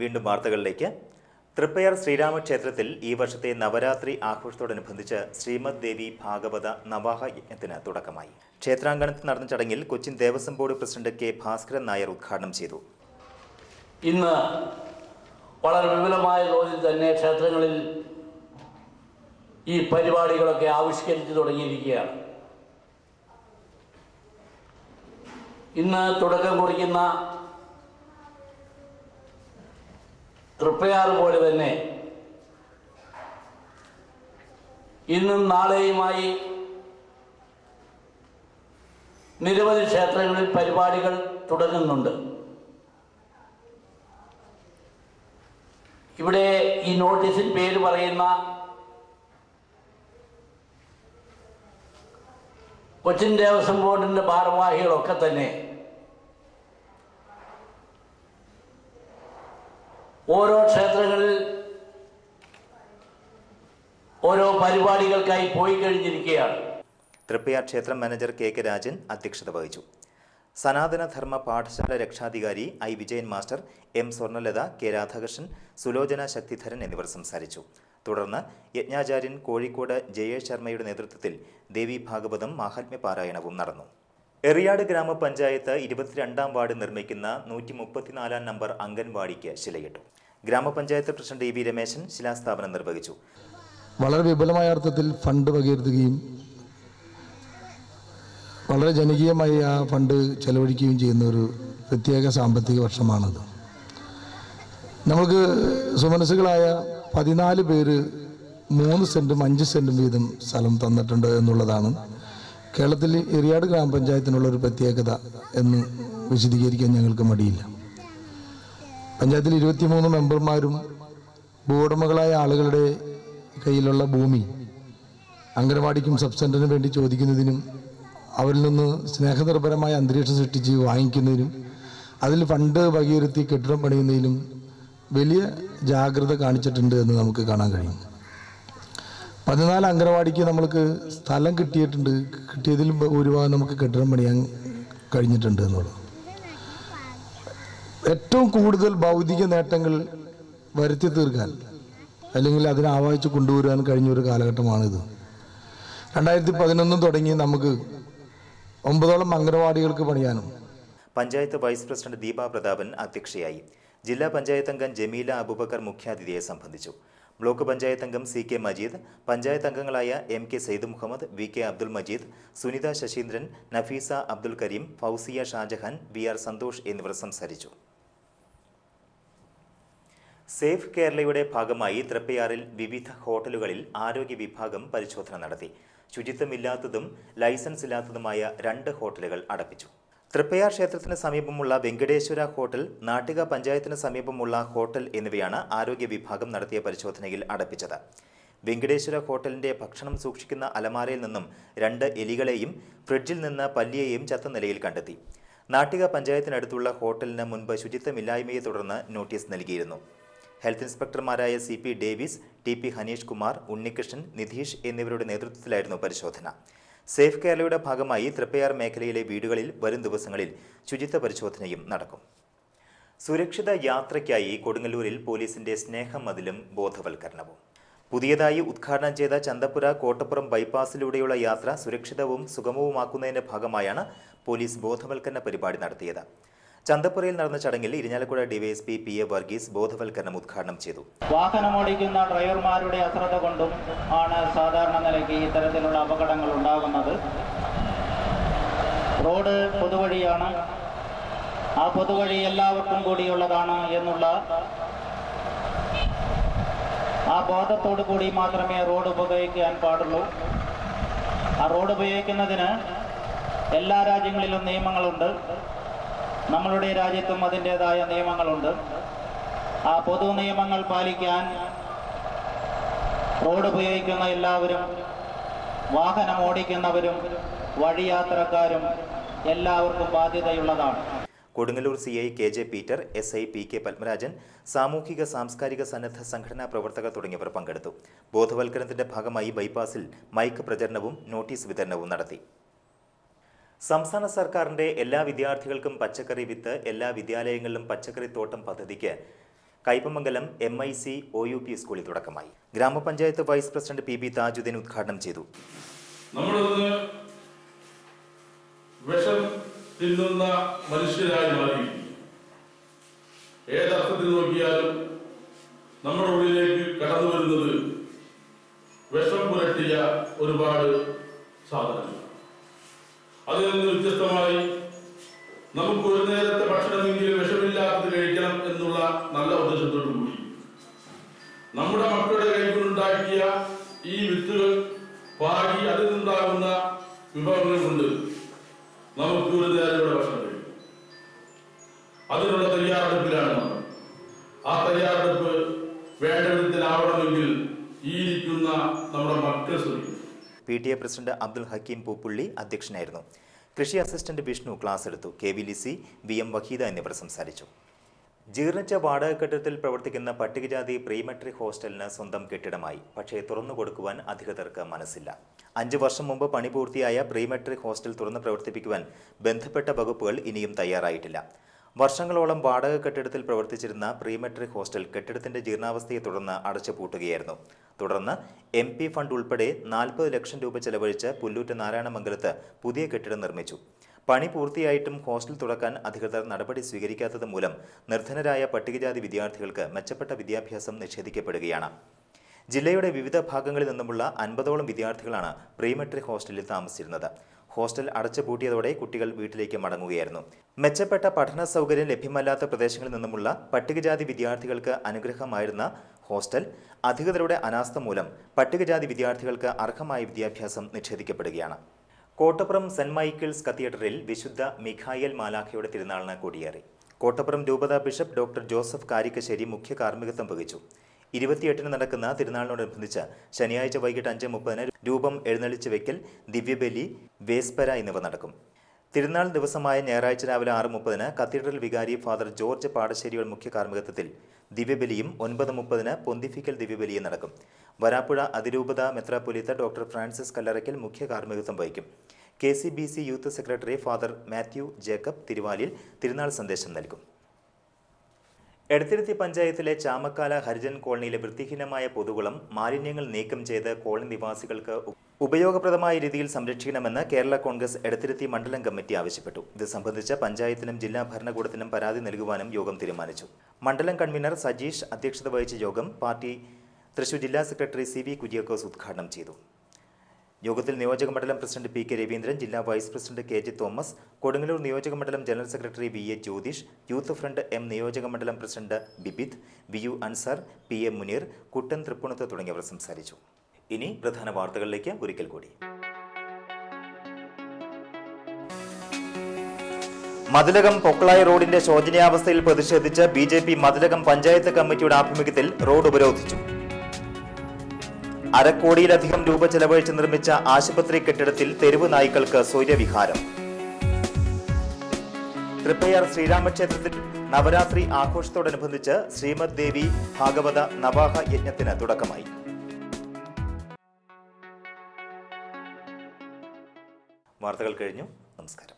വീണ്ടും വാർത്തകളിലേക്ക്. തൃപ്പയാർ ശ്രീരാമ ക്ഷേത്രത്തിൽ ഈ വർഷത്തെ നവരാത്രി ആഘോഷത്തോടനുബന്ധിച്ച് ശ്രീമദ് ദേവി ഭാഗവത നവാഹ യജ്ഞത്തിന് തുടക്കമായി. ക്ഷേത്രാങ്കണത്തിൽ നടന്ന ചടങ്ങിൽ Cochin Devaswom board president K Bhaskaran Nair ഉദ്ഘാടനം ചെയ്തു. ഇന്ന് വളരെ വിപുലമായ തോതിൽ തന്നെ ക്ഷേത്രങ്ങളിൽ ഈ പരിപാടികളൊക്കെ ആവിഷ്കരിച്ചു തുടങ്ങിയിരിക്കുകയാണ്. ഇന്ന് തുടക്കം കുറിക്കുന്ന തൃപ്പയാർ പോലെ തന്നെ ഇന്നും നാളെയുമായി നിരവധി ക്ഷേത്രങ്ങളിൽ പരിപാടികൾ തുടങ്ങുന്നുണ്ട്. ഇവിടെ ഈ നോട്ടീസിൽ പേര് പറയുന്ന കൊച്ചിൻ ദേവസ്വം ബോർഡിന്റെ ഭാരവാഹികളൊക്കെ തന്നെ ഓരോ ക്ഷേത്രങ്ങളിൽ ഓരോ പരിപാടികൾക്കായി പോയി കഴിഞ്ഞിരിക്കുകയാണ്. തൃപ്പയാർ ക്ഷേത്രം മാനേജർ കെ കെ രാജൻ അധ്യക്ഷത വഹിച്ചു. സനാതനധർമ്മ പാഠശാല രക്ഷാധികാരി I Vijayan master, M Swarnalatha, K Radhakrishnan, Sulochana Sakthidharan എന്നിവർ സംസാരിച്ചു. തുടർന്ന് യജ്ഞാചാര്യൻ കോഴിക്കോട് ജയേഷ് ശർമ്മയുടെ നേതൃത്വത്തിൽ ദേവി ഭാഗവതം മാഹാത്മ്യ പാരായണവും നടന്നു. എറിയാട് ഗ്രാമപഞ്ചായത്ത് 22ാം വാർഡ് നിർമ്മിക്കുന്ന 134ാം നമ്പർ അംഗൻവാടിക്ക് ശിലയിട്ടു. ഗ്രാമപഞ്ചായത്ത് പ്രസിഡന്റ് വി രമേശൻ ശിലാസ്ഥാപനം നിർവഹിച്ചു. വളരെ വിപുലമായ അർത്ഥത്തിൽ ഫണ്ട് പകരുകയും വളരെ ജനകീയമായി ആ ഫണ്ട് ചെലവഴിക്കുകയും ചെയ്യുന്ന ഒരു പ്രത്യേക സാമ്പത്തിക വർഷമാണത്. നമുക്ക് സുമനസ്സുകളായ 14 പേര് 3 സെൻറ്റും 5 സെൻറ്റും വീതം സ്ഥലം തന്നിട്ടുണ്ട് എന്നുള്ളതാണ് കേരളത്തിൽ എറിയാട് ഗ്രാമപഞ്ചായത്തിനുള്ള ഒരു പ്രത്യേകത എന്ന് വിശദീകരിക്കാൻ ഞങ്ങൾക്ക് മടിയില്ല. പഞ്ചായത്തിൽ 23 മെമ്പർമാരും ഭൂവുടമകളായ ആളുകളുടെ കയ്യിലുള്ള ഭൂമി അംഗനവാടിക്കും സബ് സെൻ്ററിനും വേണ്ടി ചോദിക്കുന്നതിനും അവരിൽ നിന്ന് സ്നേഹനിർഭരമായ അന്തരീക്ഷം സൃഷ്ടിച്ച് വാങ്ങിക്കുന്നതിനും അതിൽ ഫണ്ട് വകയിരുത്തി കെട്ടിടം പണിയുന്നതിലും വലിയ ജാഗ്രത കാണിച്ചിട്ടുണ്ട് എന്ന് നമുക്ക് കാണാൻ കഴിയും. 14 അംഗനവാടിക്ക് നമ്മൾക്ക് സ്ഥലം കിട്ടിയിട്ടുണ്ട്. കിട്ടിയതിൽ ഭൂരിഭാഗം നമുക്ക് കെട്ടിടം പണിയാൻ കഴിഞ്ഞിട്ടുണ്ട് എന്നുള്ളത്. ഏറ്റവും കൂടുതൽ ഭൗതിക നേട്ടങ്ങൾ വരുത്തി തീർക്കാൻ അല്ലെങ്കിൽ അതിനെ ആവാഹിച്ച് കൊണ്ടുവരാൻ കഴിഞ്ഞ ഒരു കാലഘട്ടമാണിത്. 2011 തുടങ്ങി നമുക്ക് 9ഓളം അംഗനവാടികൾക്ക് പണിയാനും. പഞ്ചായത്ത് വൈസ് പ്രസിഡന്റ് ദീപ പ്രതാപൻ അധ്യക്ഷയായി. ജില്ലാ പഞ്ചായത്ത് അംഗം ജമീല അബൂബക്കർ മുഖ്യാതിഥിയെ സംബന്ധിച്ചു. ബ്ലോക്ക് പഞ്ചായത്ത് അംഗം സി കെ മജീദ്, പഞ്ചായത്ത് അംഗങ്ങളായ M K Saeed Muhammad, V K Abdul Majeed, Sunitha Sasheendran, Nafeesa Abdul Kareem, Fousiya Shajahan, V R Santhosh എന്നിവർ സംസാരിച്ചു. സേഫ് കേരളയുടെ ഭാഗമായി തൃപ്പയാറിൽ വിവിധ ഹോട്ടലുകളിൽ ആരോഗ്യ വിഭാഗം പരിശോധന നടത്തി. ശുചിത്വമില്ലാത്തതും ലൈസൻസ് ഇല്ലാത്തതുമായ 2 ഹോട്ടലുകൾ അടപ്പിച്ചു. തൃപ്പയാർ ക്ഷേത്രത്തിന് സമീപമുള്ള വെങ്കടേശ്വര ഹോട്ടൽ, നാട്ടിക പഞ്ചായത്തിന് സമീപമുള്ള ഹോട്ടൽ എന്നിവയാണ് ആരോഗ്യ വിഭാഗം നടത്തിയ പരിശോധനയിൽ അടപ്പിച്ചത്. വെങ്കടേശ്വര ഹോട്ടലിന്റെ ഭക്ഷണം സൂക്ഷിക്കുന്ന അലമാരയിൽ നിന്നും 2 എലികളെയും ഫ്രിഡ്ജിൽ നിന്ന് പല്ലിയെയും ചത്ത നിലയിൽ കണ്ടെത്തി. നാട്ടിക പഞ്ചായത്തിനടുത്തുള്ള ഹോട്ടലിന് മുൻപ് ശുചിത്വമില്ലായ്മയെ തുടർന്ന് നോട്ടീസ് നൽകിയിരുന്നു. ഹെൽത്ത് ഇൻസ്പെക്ടർമാരായ CP Davis, TP Haneesh Kumar, Unnikrishnan, Nidheesh എന്നിവരുടെ നേതൃത്വത്തിലായിരുന്നു പരിശോധന. സേഫ് കേരളയുടെ ഭാഗമായി തൃപ്പയാർ മേഖലയിലെ വീടുകളിൽ വരും ദിവസങ്ങളിൽ ശുചിത്വ പരിശോധനയും നടക്കും. സുരക്ഷിത യാത്രയ്ക്കായി കൊടുങ്ങല്ലൂരിൽ പോലീസിന്റെ സ്നേഹമതിലും ബോധവൽക്കരണവും. പുതിയതായി ഉദ്ഘാടനം ചെയ്ത ചന്തപ്പുര കോട്ടപ്പുറം ബൈപ്പാസിലൂടെയുള്ള യാത്ര സുരക്ഷിതവും സുഗമവുമാക്കുന്നതിന്റെ ഭാഗമായാണ് പോലീസ് ബോധവൽക്കരണ പരിപാടി നടത്തിയത്. ചന്തപ്പുരയിൽ നടന്ന ചടങ്ങിൽ ഇരിഞ്ഞാലക്കുട ഡിവൈഎസ്പി PA വർഗീസ് ബോധവൽക്കരണം ഉദ്ഘാടനം ചെയ്തു. വാഹനമോടിക്കുന്ന ഡ്രൈവർമാരുടെ അശ്രദ്ധ കൊണ്ടും ആണ് സാധാരണ നിലയ്ക്ക് ഇത്തരത്തിലുള്ള അപകടങ്ങൾ ഉണ്ടാകുന്നത്. റോഡ് പൊതുവഴിയാണ്. ആ പൊതുവഴി എല്ലാവർക്കും കൂടിയുള്ളതാണ് എന്നുള്ള ആ ബോധത്തോടു കൂടി മാത്രമേ റോഡ് ഉപയോഗിക്കാൻ പാടുള്ളൂ. ആ റോഡ് ഉപയോഗിക്കുന്നതിന് എല്ലാ രാജ്യങ്ങളിലും നിയമങ്ങളുണ്ട്. നമ്മളുടെ രാജ്യത്തും അതിൻ്റെതായ നിയമങ്ങളുണ്ട്. ആ പൊതു നിയമങ്ങൾ പാലിക്കാൻ റോഡ് ഉപയോഗിക്കുന്ന എല്ലാവരും, വാഹനം ഓടിക്കുന്നവരും വഴിയാത്രക്കാരും എല്ലാവർക്കും ബാധ്യതയുള്ളതാണ്. Kodungallur CI KJ Peter, SI PK Padmarajan, സാമൂഹിക സാംസ്കാരിക സന്നദ്ധ സംഘടനാ പ്രവർത്തകർ തുടങ്ങിയവർ പങ്കെടുത്തു. ബോധവൽക്കരണത്തിന്റെ ഭാഗമായി ബൈപ്പാസിൽ മൈക്ക് പ്രചരണവും നോട്ടീസ് വിതരണവും നടത്തി. സംസ്ഥാന സർക്കാരിന്റെ എല്ലാ വിദ്യാർത്ഥികൾക്കും പച്ചക്കറി വിത്ത്, എല്ലാ വിദ്യാലയങ്ങളിലും പച്ചക്കറി തോട്ടം പദ്ധതിക്ക് കയ്പമംഗലം MIC OUP സ്കൂളിൽ തുടക്കമായി. ഗ്രാമപഞ്ചായത്ത് വൈസ് പ്രസിഡന്റ് PB താജുദ്ദീൻ ഉദ്ഘാടനം ചെയ്തു. നമ്മളിന്ന് വിഷം തിന്നുന്ന മനുഷ്യരായി മാറി. ഏതർത്ഥത്തിൽ നോക്കിയാലും നമ്മുടെ ഉള്ളിലേക്ക് കടന്നു വരുന്നത് വിഷം പുരട്ടിയ ഒരുപാട് സാധനങ്ങൾ. അതിൽ നിന്ന് വ്യത്യസ്തമായി നമുക്ക് ഒരു നേരത്തെ ഭക്ഷണമെങ്കിലും വിഷമില്ലാത്തത് കഴിക്കണം എന്നുള്ള നല്ല ഉദ്ദേശത്തോടു കൂടി നമ്മുടെ മക്കളുടെ കൈകൊണ്ടുണ്ടാക്കിയ ഈ വിത്തുകൾ പാകി അതിൽ നിന്നുണ്ടാകുന്ന വിഭവങ്ങൾ കൊണ്ട് നമുക്ക് ഒരു നേരത്തെ ഭക്ഷണം കഴിക്കും. അതിനുള്ള തയ്യാറെടുപ്പിലാണ് നമ്മൾ. ആ തയ്യാറെടുപ്പ് വേണ്ട വിധത്തിലാവണമെങ്കിൽ ഈ ഇരിക്കുന്ന നമ്മുടെ മക്കൾ ശ്രമിക്കും. PTA പ്രസിഡന്റ് അബ്ദുൽ ഹക്കീം പൂപ്പുള്ളി അധ്യക്ഷനായിരുന്നു. കൃഷി അസിസ്റ്റന്റ് വിഷ്ണു ക്ലാസ് എടുത്തു. KVLC VM വഹീദ എന്നിവർ സംസാരിച്ചു. ജീർണിച്ച വാടക കെട്ടിടത്തിൽ പ്രവർത്തിക്കുന്ന പട്ടികജാതി പ്രീ മെട്രിക് ഹോസ്റ്റലിന് സ്വന്തം കെട്ടിടമായി. പക്ഷേ തുറന്നു കൊടുക്കുവാൻ അധികൃതർക്ക് മനസ്സില്ല. 5 വർഷം മുമ്പ് പണി പൂർത്തിയായ പ്രീ മെട്രിക് ഹോസ്റ്റൽ തുറന്ന് പ്രവർത്തിപ്പിക്കുവാൻ ബന്ധപ്പെട്ട വകുപ്പുകൾ ഇനിയും തയ്യാറായിട്ടില്ല. വർഷങ്ങളോളം വാടക കെട്ടിടത്തിൽ പ്രവർത്തിച്ചിരുന്ന പ്രീ മെട്രിക് ഹോസ്റ്റൽ കെട്ടിടത്തിന്റെ ജീർണാവസ്ഥയെ തുടർന്ന് അടച്ചുപൂട്ടുകയായിരുന്നു. തുടർന്ന് MP ഫണ്ട് ഉൾപ്പെടെ 40 ലക്ഷം രൂപ ചെലവഴിച്ച് പുല്ലൂറ്റ് നാരായണമംഗലത്ത് പുതിയ കെട്ടിടം നിർമ്മിച്ചു. പണി പൂർത്തിയായിട്ടും ഹോസ്റ്റൽ തുറക്കാൻ അധികൃതർ നടപടി സ്വീകരിക്കാത്തത് മൂലം നിർധനരായ പട്ടികജാതി വിദ്യാർത്ഥികൾക്ക് മെച്ചപ്പെട്ട വിദ്യാഭ്യാസം നിഷേധിക്കപ്പെടുകയാണ്. ജില്ലയുടെ വിവിധ ഭാഗങ്ങളിൽ നിന്നുമുള്ള 50ഓളം വിദ്യാർത്ഥികളാണ് പ്രീ മെട്രിക് ഹോസ്റ്റലിൽ താമസിച്ചിരുന്നത്. ഹോസ്റ്റൽ അടച്ചുപൂട്ടിയതോടെ കുട്ടികൾ വീട്ടിലേക്ക് മടങ്ങുകയായിരുന്നു. മെച്ചപ്പെട്ട പഠന സൗകര്യം ലഭ്യമല്ലാത്ത പ്രദേശങ്ങളിൽ നിന്നുമുള്ള പട്ടികജാതി വിദ്യാർത്ഥികൾക്ക് അനുഗ്രഹമായിരുന്ന ഹോസ്റ്റൽ അധികൃതരുടെ അനാസ്ഥ മൂലം പട്ടികജാതി വിദ്യാർത്ഥികൾക്ക് അർഹമായ വിദ്യാഭ്യാസം നിഷേധിക്കപ്പെടുകയാണ്. കോട്ടപ്പുറം സെന്റ് മൈക്കിൾസ് കത്തീഡ്രലിൽ വിശുദ്ധ മിഖായേൽ മാലാഖയുടെ തിരുനാളിന് കൊടിയേറി. കോട്ടപ്പുറം രൂപത ബിഷപ്പ് ഡോക്ടർ ജോസഫ് കാരിക്കശ്ശേരി മുഖ്യ കാർമ്മികത്വം വഹിച്ചു. 28-ന് നടക്കുന്ന തിരുനാളിനോടനുബന്ധിച്ച് ശനിയാഴ്ച വൈകിട്ട് 5:30 രൂപം എഴുന്നള്ളിച്ച് വയ്ക്കൽ, ദിവ്യബലി, വേസ്പര എന്നിവ നടക്കും. തിരുനാൾ ദിവസമായ ഞായറാഴ്ച രാവിലെ 6:30 കത്തീഡ്രൽ വികാരി ഫാദർ ജോർജ് പാടശ്ശേരിയുടെ മുഖ്യ കാർമ്മികത്വത്തിൽ ദിവ്യബലിയും 9:30 പൊന്തിഫിക്കൽ ദിവ്യബലിയും നടക്കും. വരാപ്പുഴ അതിരൂപത മെത്രാപ്പൊലീത്ത ഡോക്ടർ ഫ്രാൻസിസ് കല്ലറയ്ക്കൽ മുഖ്യ കാർമ്മികത്വം വഹിക്കും. KCBC youth secretary father Mathew Jacob Thiruvalil തിരുനാൾ സന്ദേശം നൽകും. എടത്തിരുത്തി പഞ്ചായത്തിലെ ചാമക്കാല ഹരിജൻ കോളനിയിലെ വൃത്തിഹീനമായ പൊതുകുളം മാലിന്യങ്ങൾ നീക്കം ചെയ്ത് കോളനി നിവാസികൾക്ക് ഉപയോഗപ്രദമായ രീതിയിൽ സംരക്ഷിക്കണമെന്ന് കേരള കോൺഗ്രസ് എടത്തിരുത്തി മണ്ഡലം കമ്മിറ്റി ആവശ്യപ്പെട്ടു. ഇത് സംബന്ധിച്ച് പഞ്ചായത്തിനും ജില്ലാ ഭരണകൂടത്തിനും പരാതി നൽകുവാനും യോഗം തീരുമാനിച്ചു. മണ്ഡലം കൺവീനർ സജീഷ് അധ്യക്ഷത വഹിച്ച യോഗം പാർട്ടി തൃശൂർ ജില്ലാ സെക്രട്ടറി CB കുര്യാക്കോസ് ഉദ്ഘാടനം ചെയ്തു. യോഗത്തിൽ നിയോജക മണ്ഡലം പ്രസിഡന്റ് PK രവീന്ദ്രൻ, ജില്ലാ vice president KG Thomas, Kodungallur നിയോജക മണ്ഡലം general secretary VA Jyothish, youth front M നിയോജക മണ്ഡലം president Bibith, VU Ansar, PM Muneer, Kuttan Thrippunath തുടങ്ങിയവർ സംസാരിച്ചു. ഇനി പ്രധാന വാർത്തകളിലേക്ക് ഒരിക്കൽ കൂടി. മതിലകം പൊക്കളായി റോഡിന്റെ ശോചനീയാവസ്ഥയിൽ പ്രതിഷേധിച്ച് BJP മതിലകം പഞ്ചായത്ത് കമ്മിറ്റിയുടെ ആഭിമുഖ്യത്തിൽ റോഡ് ഉപരോധിച്ചു. 1/2 കോടിയിലധികം രൂപ ചെലവഴിച്ച് നിർമ്മിച്ച ആശുപത്രി കെട്ടിടത്തിൽ തെരുവ് നായ്ക്കൾക്ക് സ്വൈര്യവിഹാരം. തൃപ്പയാർ ശ്രീരാമക്ഷേത്രത്തിൽ നവരാത്രി ആഘോഷത്തോടനുബന്ധിച്ച് ശ്രീമദ് ദേവി ഭാഗവത നവാഹ യജ്ഞത്തിന് തുടക്കമായി. വാർത്തകൾ കഴിഞ്ഞു. നമസ്കാരം.